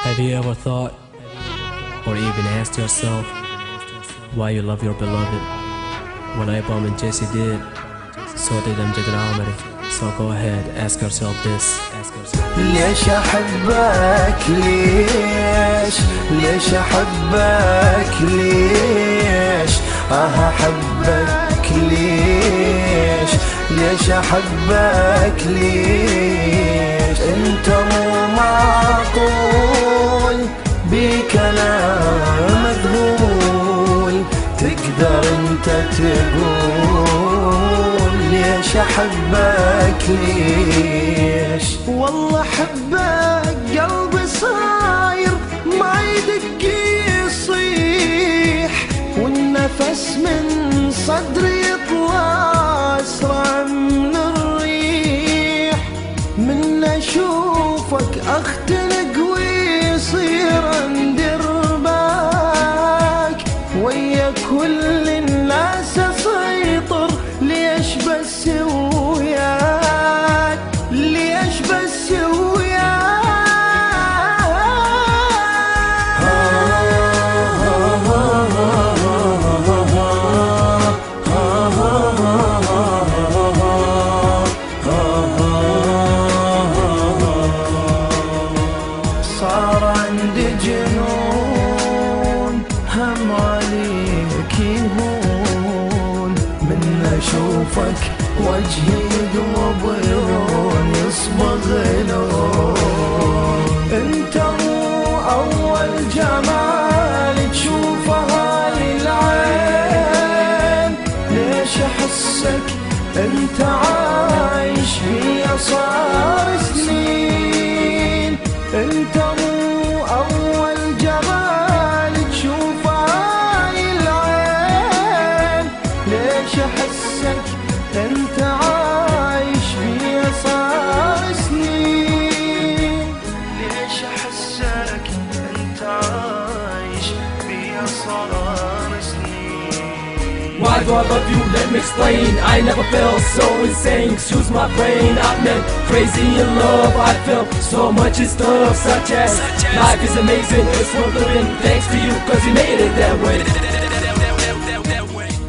Have you ever thought or even asked yourself why you love your beloved? When I Bomb and Jesse did, so did Amjad Al-Amari. So go ahead, ask yourself this. ليش أحبك ليش ليش أحبك ليش أحبك ليش ليش أحبك ليش أنت مو معقول بكلام مذهول تقدر أنت تقول ليش أحبك ليش. والله أحبك قلبي صاير ما يدق يصيح والنفس من صدري يطلع أسرع من الريح من أشوفك أختنق ويصير عندي رباك ويا كل الناس أسيطر ليش بس وياك ليش بس وياك. صار عندي جنون هم عليك يهون من أشوفك وجهي يقلب لون يصبغ لون. انت مو اول جمال تشوفه هاي العين ليش احسك انت عايش فيا صار سنين. انت مو اول جمال تشوفه هاي العين ليش احسك انت عايش بيا صار سنين. ليش احسك انت عايش بيا صار سنين. Why do I love you? Let me explain. I never felt so insane. Excuse my brain. I've been crazy in love. I felt so much in stuff such as life is amazing. It's worth living. Thanks to you, cause you made it that way.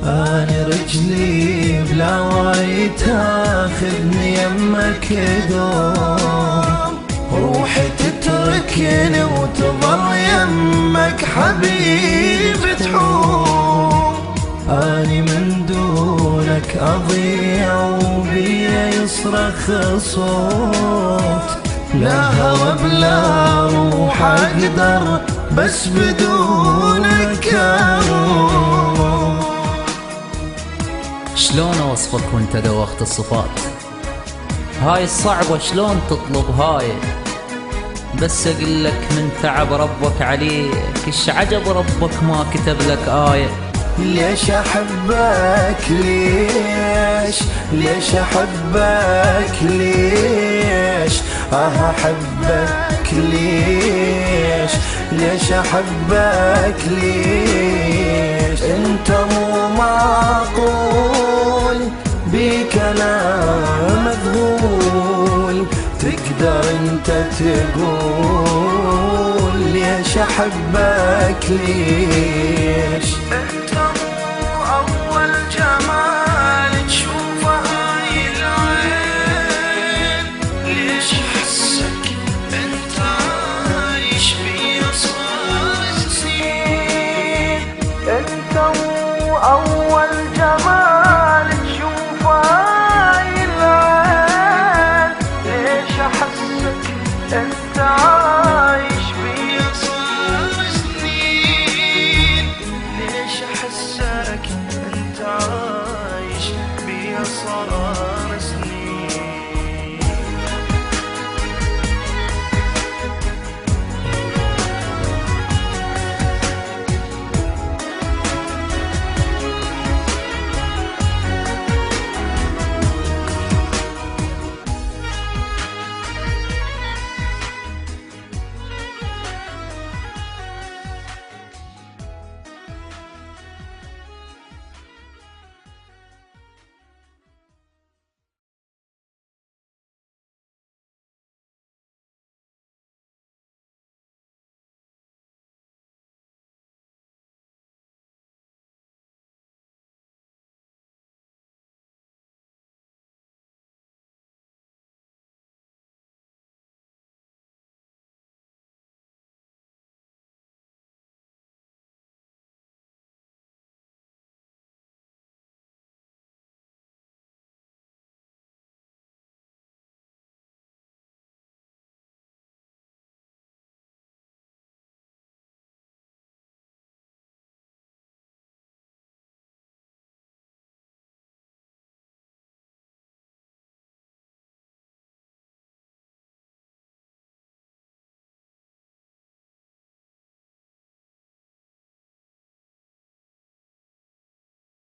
أنا رجلي بلا وعي تاخذني يمك دوم روحي تتركني وتظل يمك حبيب تحوم. أني من دونك أضيع وبيا يصرخ صوت لا هوى بلا روح أقدر بس بدونك أموت. شلون اوصفك وانت دوخت الصفات هاي الصعبة شلون تطلب هاي بس اقلك من تعب ربك عليك ايش عجب ربك ما كتب لك آية. ليش أحبك ليش ليش أحبك ليش أحبك ليش ليش أحبك ليش أنت مو معقول بكلام مذهول تقدر أنت تقول ليش أحبك ليش. أنت مو أول جمال تشوفه هاي العين ليش أحسك أنت عايش بيا صار سنين. أنت مو أول جمال تشوفه هاي العين ليش أحسك أنت عايش بيا صار سنين. ليش أحسك أنت عايش بيا صار